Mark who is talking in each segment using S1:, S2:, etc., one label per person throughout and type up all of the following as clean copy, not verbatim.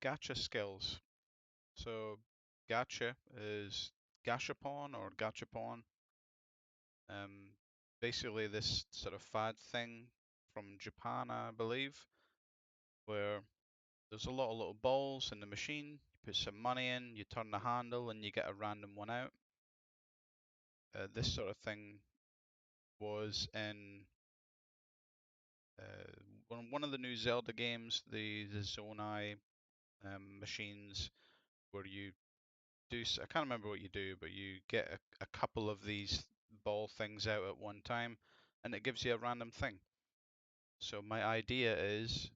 S1: Gacha Skills. So gacha is gashapon or gachapon. Um, Basically this sort of fad thing from Japan, I believe, where there's a lot of little balls in the machine. You put some money in, you turn the handle, and you get a random one out. This sort of thing was in one of the new Zelda games, the Zonai machines, where you do. I can't remember what you do, but you get a couple of these ball things out at one time, and it gives you a random thing. So my idea is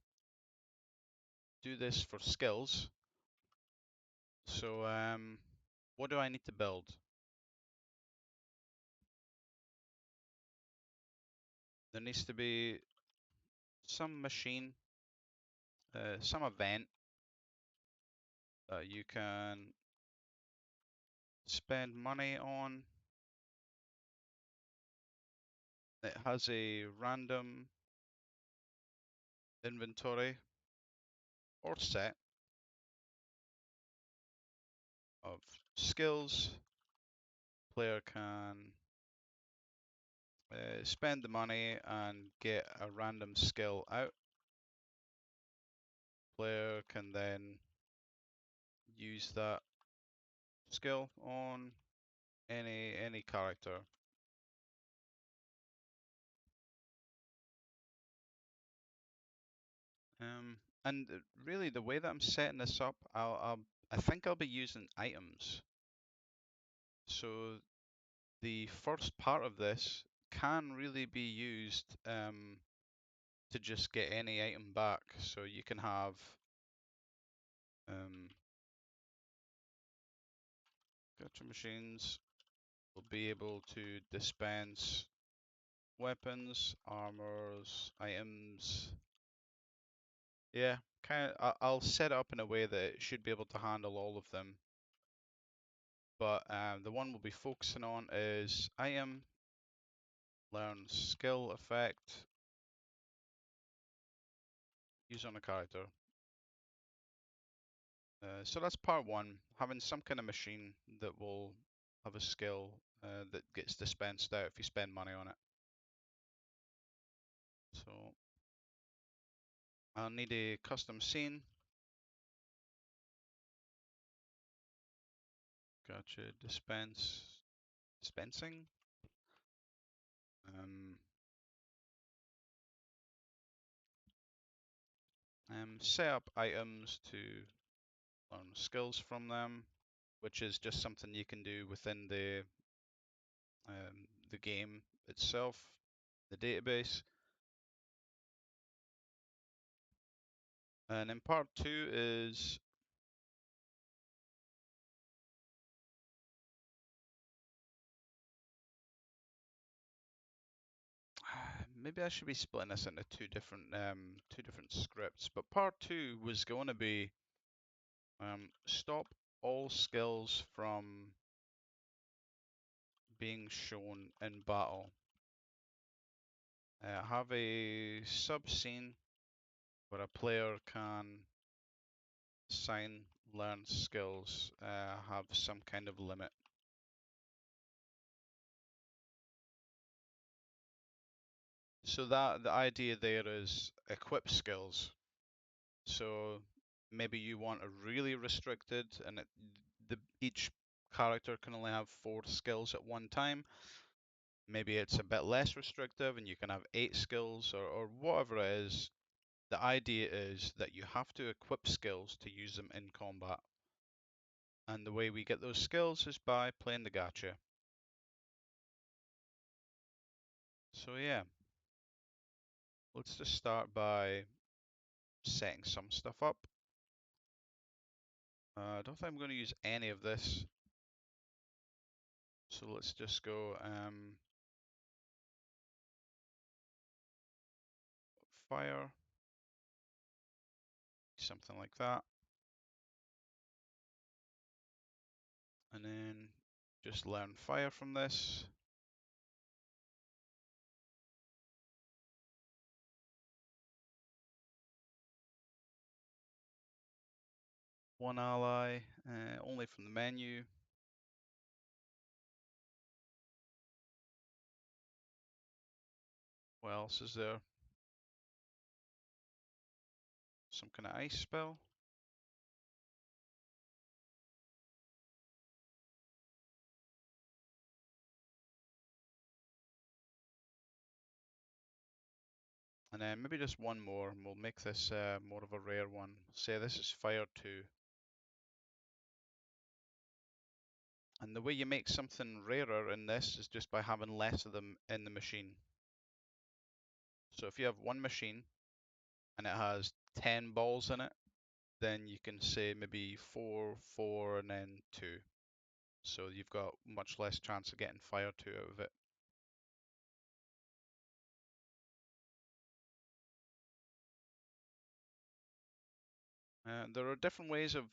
S1: do this for skills. So what do I need to build? There needs to be some machine, some event that you can spend money on. It has a random inventory or set of skills. Player can spend the money and get a random skill out. Player can then use that skill on any character. And really, the way that I'm setting this up, I think I'll be using items. So the first part of this can really be used to just get any item back. So you can have um, Gacha Machines will be able to dispense weapons, armors, items. Yeah, kind of. I'll set it up in a way that it should be able to handle all of them. But the one we'll be focusing on is item, learn skill effect, use on a character. So that's part one, having some kind of machine that will have a skill that gets dispensed out if you spend money on it. So I'll need a custom scene. Gotcha. Dispensing. Um, Set up items to learn skills from them, which is just something you can do within the game itself, the database. And then part two is maybe I should be splitting this into two different scripts. But part two was going to be stop all skills from being shown in battle. Have a sub scene where a player can sign learn skills, have some kind of limit. So that the idea there is equip skills. So maybe you want a really restricted, and each character can only have 4 skills at one time. Maybe it's a bit less restrictive, and you can have 8 skills or whatever it is. The idea is that you have to equip skills to use them in combat. And the way we get those skills is by playing the gacha. So yeah, let's just start by setting some stuff up. I don't think I'm going to use any of this. So let's just go fire, something like that. And then just learn fire from this. One ally, only from the menu. What else is there? Some kind of ice spell. And then maybe just one more, and we'll make this more of a rare one. Say this is Fire 2. And the way you make something rarer in this is just by having less of them in the machine. So if you have one machine and it has 10 balls in it, then you can say maybe 4, 4, and then 2. So you've got much less chance of getting Fire 2 out of it. There are different ways of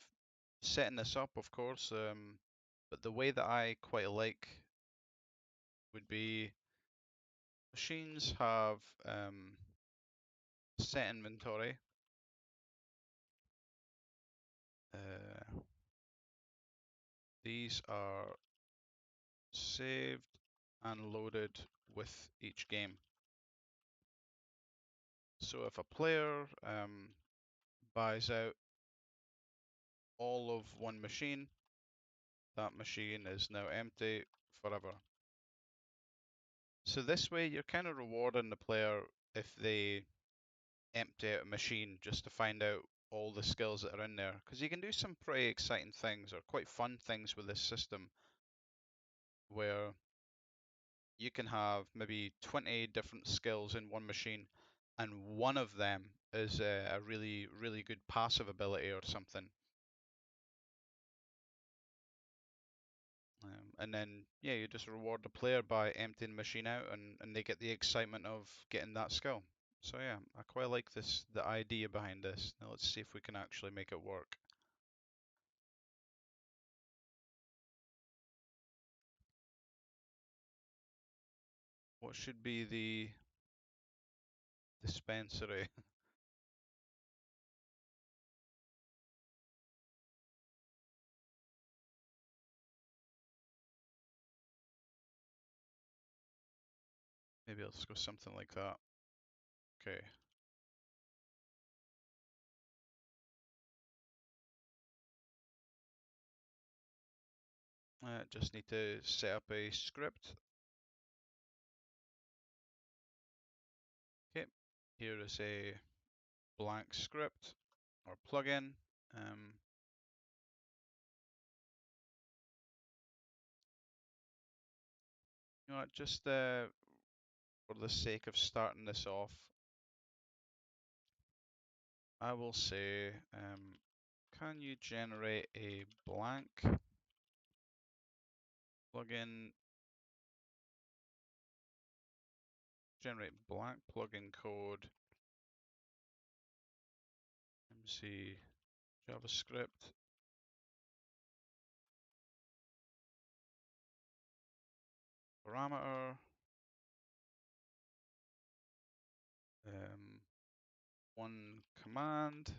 S1: setting this up, of course, but the way that I quite like would be machines have set inventory. These are saved and loaded with each game. So if a player buys out all of one machine, that machine is now empty forever. So this way you're kind of rewarding the player if they empty out a machine just to find out all the skills that are in there. Because you can do some pretty exciting things or quite fun things with this system where you can have maybe 20 different skills in one machine and one of them is a really, really good passive ability or something. And then, yeah, you just reward the player by emptying the machine out and they get the excitement of getting that skill. So yeah, I quite like this, the idea behind this. Now let's see if we can actually make it work. What should be the dispensary? Maybe let's go something like that. Okay. Just need to set up a script. Okay. Here is a blank script or plugin. You know what, just for the sake of starting this off, I will say, can you generate a blank plugin, generate blank plugin code, MC JavaScript, parameter, one command,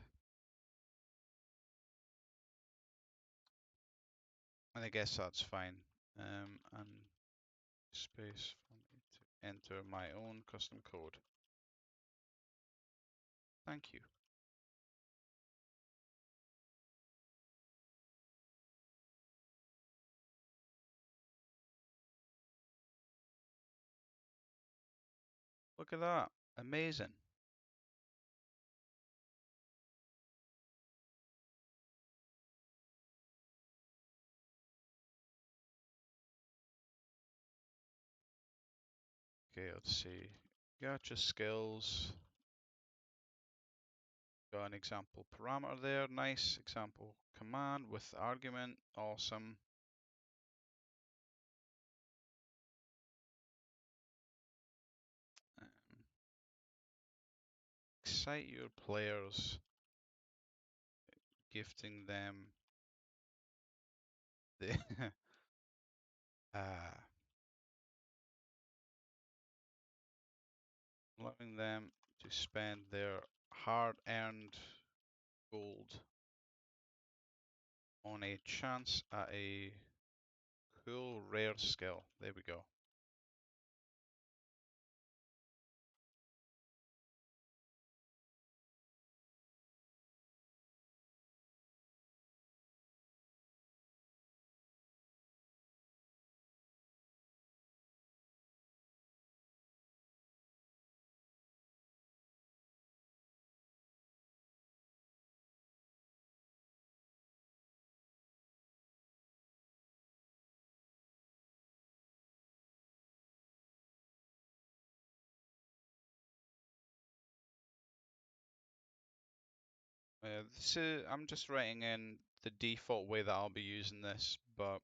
S1: and I guess that's fine. And space for me to enter my own custom code. Thank you. Look at that. Amazing. Okay, let's see. Gacha Skills. Got an example parameter there. Nice. Example command with argument. Awesome. Um, excite your players, gifting them the uh, allowing them to spend their hard-earned gold on a chance at a cool rare skill. There we go. I'm just writing in the default way that I'll be using this, but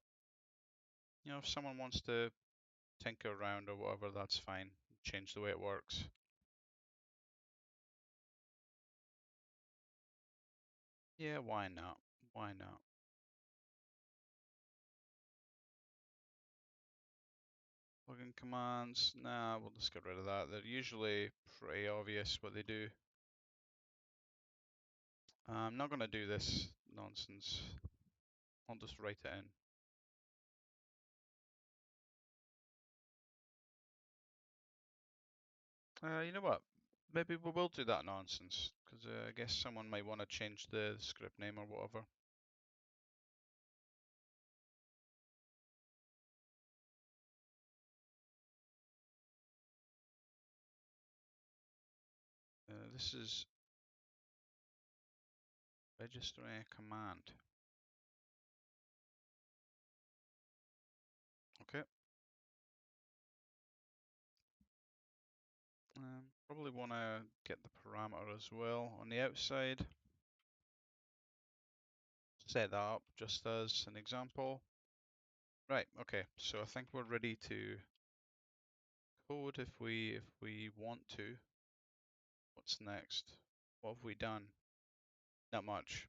S1: if someone wants to tinker around or whatever, that's fine. Change the way it works. Yeah, why not? Why not? Plugin commands, nah, we'll just get rid of that. They're usually pretty obvious what they do. I'm not going to do this nonsense. I'll just write it in. You know what? Maybe we will do that nonsense, because I guess someone might want to change the script name or whatever. This is registering a command. Okay. Probably want to get the parameter as well on the outside. Set that up just as an example. Right, okay, so I think we're ready to code if we want to. What's next? What have we done? Not much.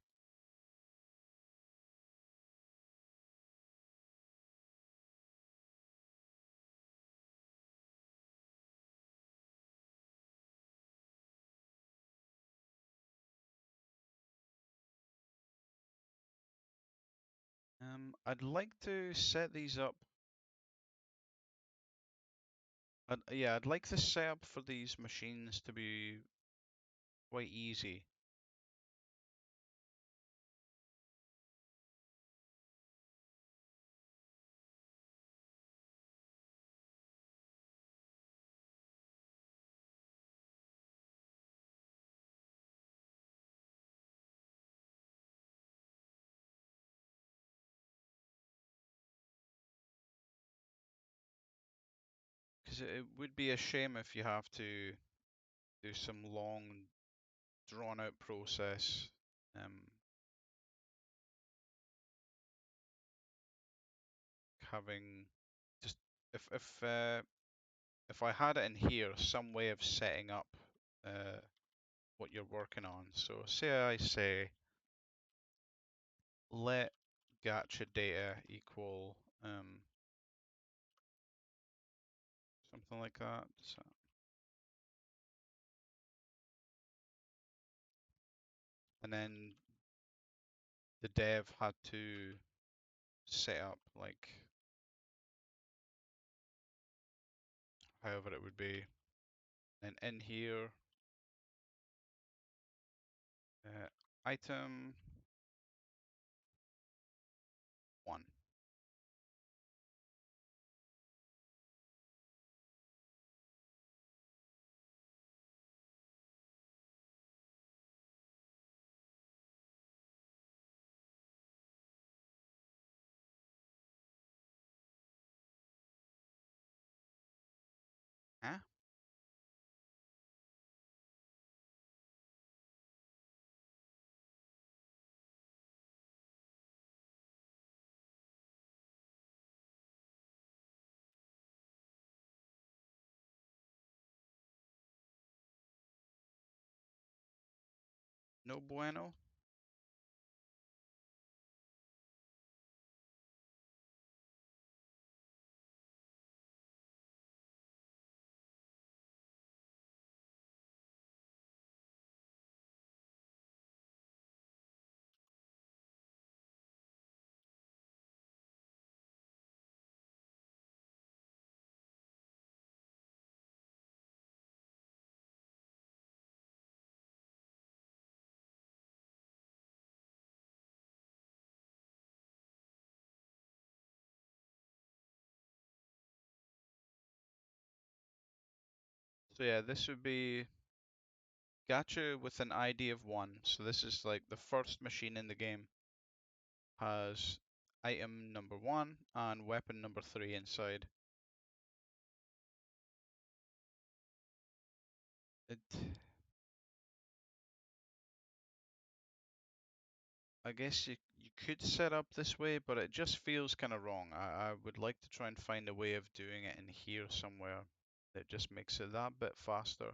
S1: I'd like to set these up. I'd like the setup for these machines to be quite easy. Because it would be a shame if you have to do some long, drawn-out process. Having just if I had it in here, some way of setting up what you're working on. So I say let gacha data equal something like that. So, and then the dev had to set up like however it would be. And in here, item 1. Huh? No bueno. So yeah, this would be gacha with an ID of 1. So this is like the first machine in the game has item number 1 and weapon number 3 inside. It, I guess you could set up this way, but it just feels kind of wrong. I would like to try and find a way of doing it in here somewhere that just makes it that bit faster.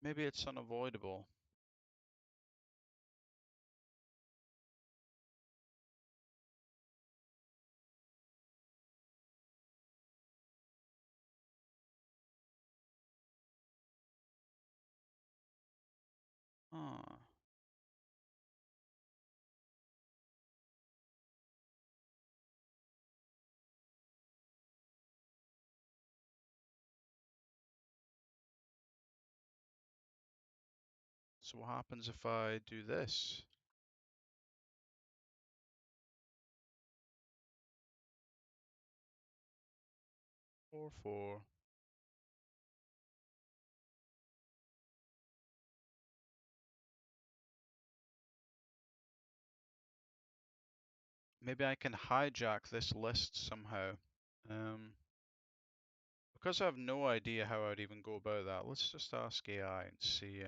S1: Maybe it's unavoidable. Ah, so what happens if I do this? 4, 4. Maybe I can hijack this list somehow. Because I have no idea how I'd even go about that, let's just ask AI and see,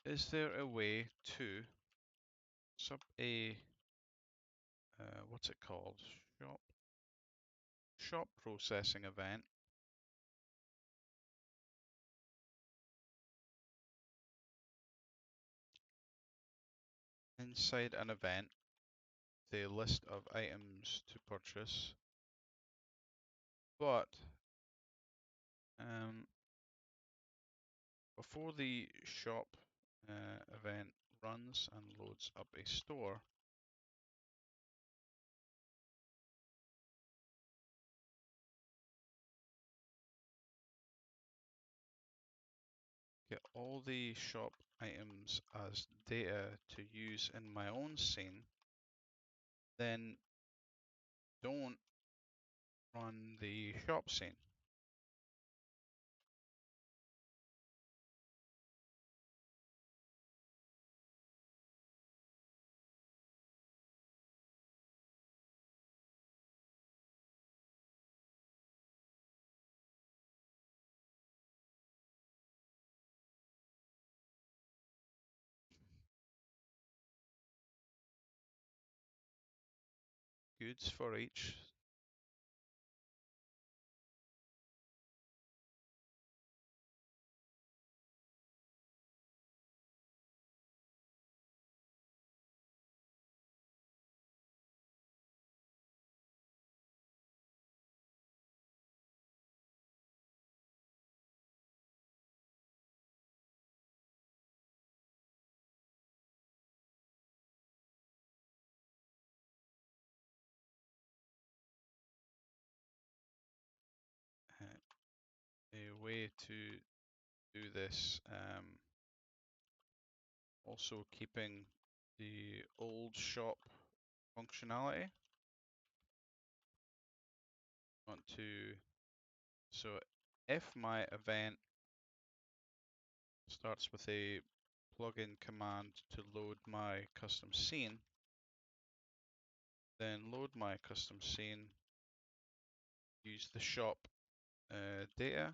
S1: is there a way to sub a, what's it called? Shop processing event inside an event, the list of items to purchase, but um, before the shop event runs and loads up a store, get all the shop items as data to use in my own scene, then don't run the shop scene. Goods for each. Uh, a way to do this, also keeping the old shop functionality. Want to, so if my event starts with a plugin command to load my custom scene, then load my custom scene, use the shop data.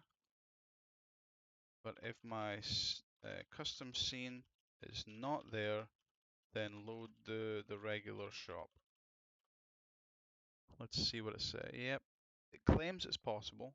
S1: But if my custom scene is not there, then load the regular shop. Let's see what it says. Yep, it claims it's possible.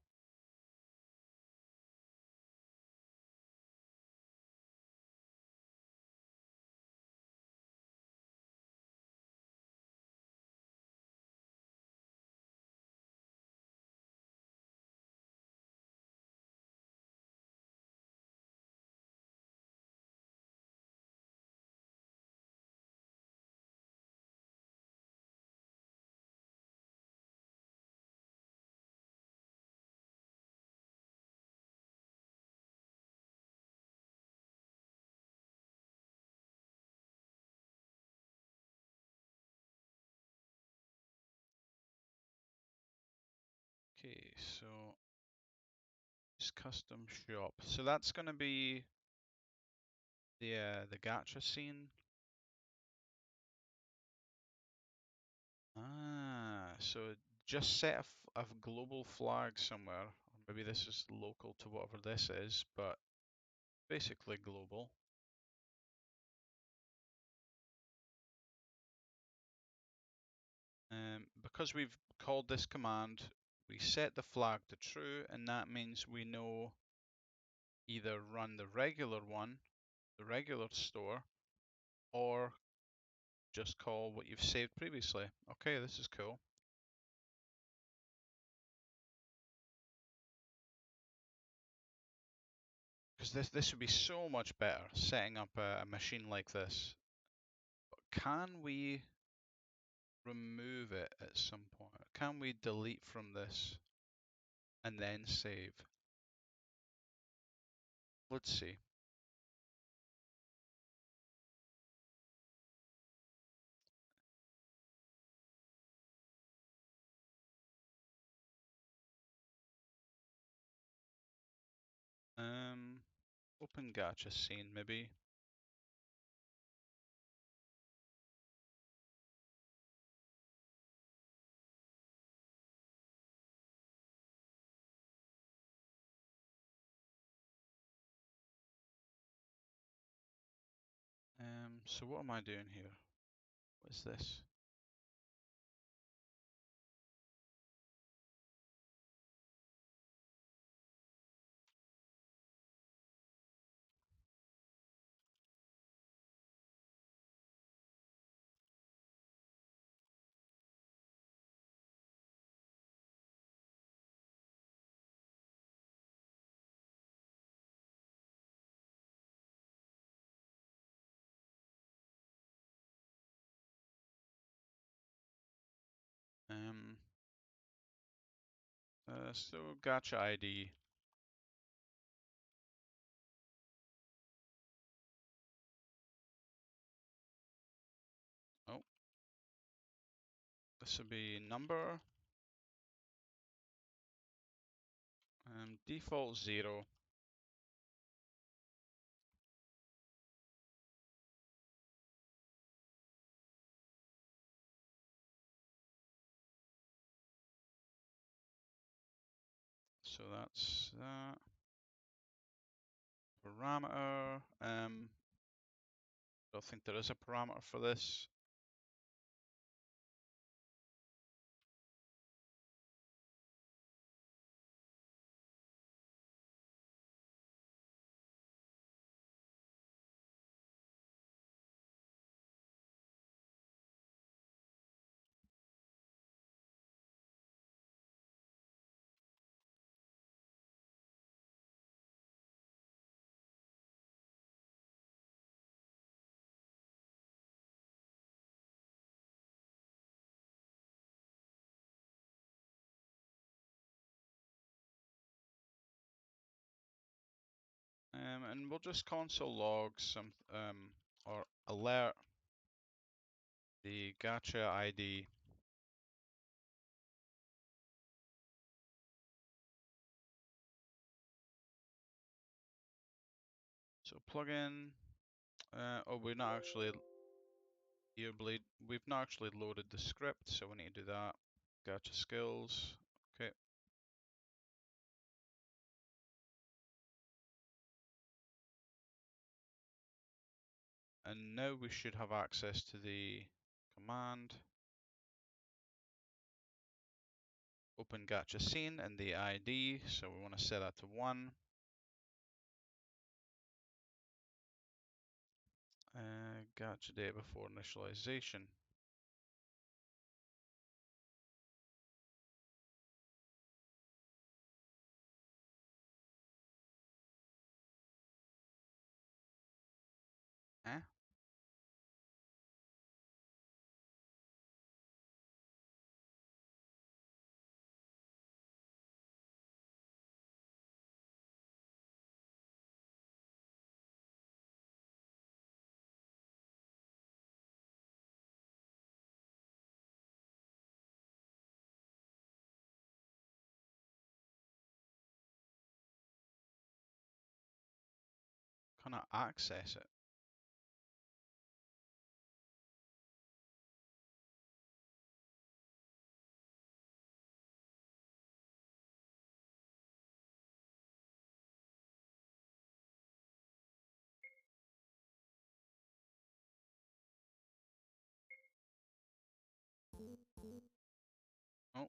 S1: Okay, so just custom shop. So that's going to be the gacha scene. Ah, so just set a global flag somewhere. Or maybe this is local to whatever this is, but basically global. Because we've called this command, we set the flag to true, and that means we know either run the regular one, the regular store, or just call what you've saved previously. Okay, this is cool. Because this would be so much better setting up a machine like this. But can we remove it at some point? Can we delete from this and then save? Let's see. Open gacha scene maybe. So what am I doing here? What is this? Um, so gacha ID. Oh, this would be number. Default 0. So that's that. Parameter. Don't think there is a parameter for this. And we'll just console log some or alert the gacha ID. So plugin. Oh, we're not actually Earbleed. We've not actually loaded the script, so we need to do that. Gacha Skills. Okay. And now we should have access to the command. Open gacha scene and the ID. So we want to set that to 1. Gacha date before initialization. Eh? can I access it? Oh,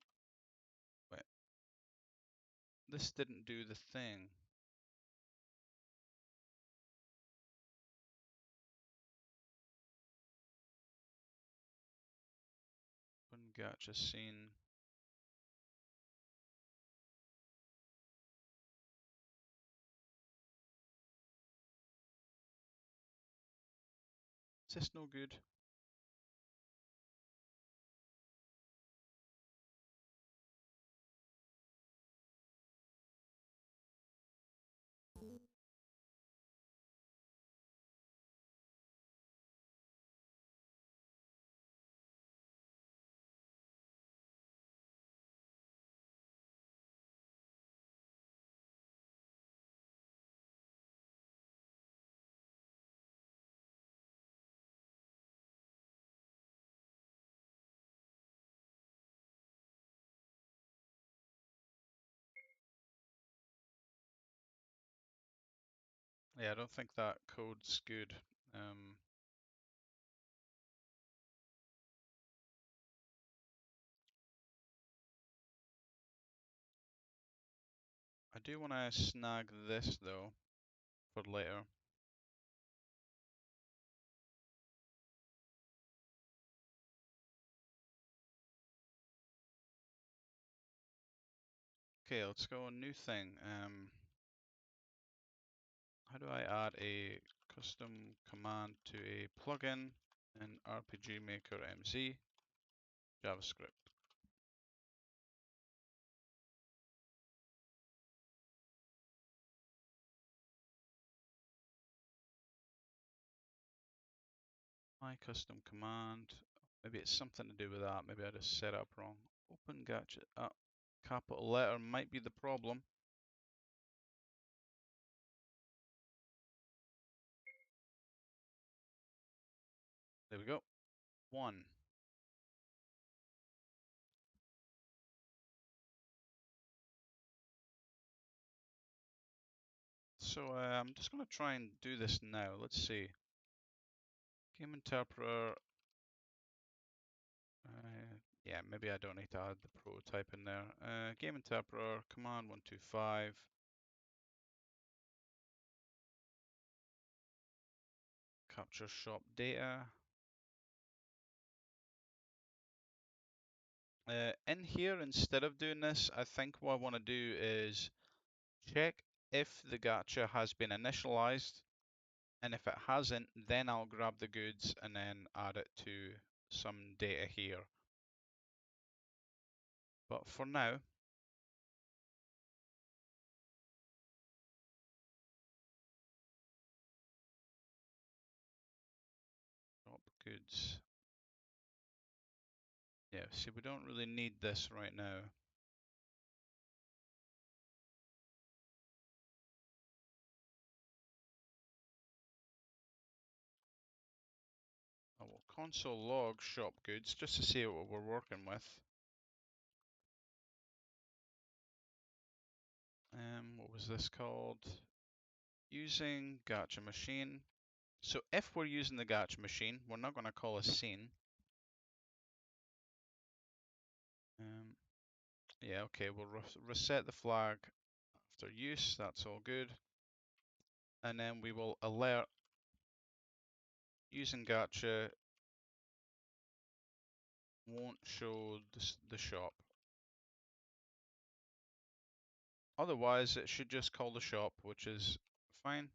S1: wait. This didn't do the thing. Open gacha scene. Is this no good? Yeah, I don't think that code's good. I do want to snag this though for later. Okay, let's go on new thing. How do I add a custom command to a plugin in RPG Maker MZ JavaScript? My custom command. Maybe it's something to do with that. Maybe I just set up wrong. Open gacha. Capital letter might be the problem. There we go. 1. So I'm just going to try and do this now. Let's see. Game interpreter. Yeah, maybe I don't need to add the prototype in there. Game interpreter, command 125. Capture shop data. In here, instead of doing this, I think what I want to do is check if the gacha has been initialized, and if it hasn't, then I'll grab the goods and then add it to some data here. But for now, shop goods. Yeah, see, we don't really need this right now. I will console log shop goods just to see what we're working with. What was this called? Using Gacha Machine. So if we're using the Gacha Machine, we're not going to call a scene. Yeah, okay, we'll reset the flag after use. That's all good. And then we will alert using Gacha won't show the shop. Otherwise, it should just call the shop, which is fine.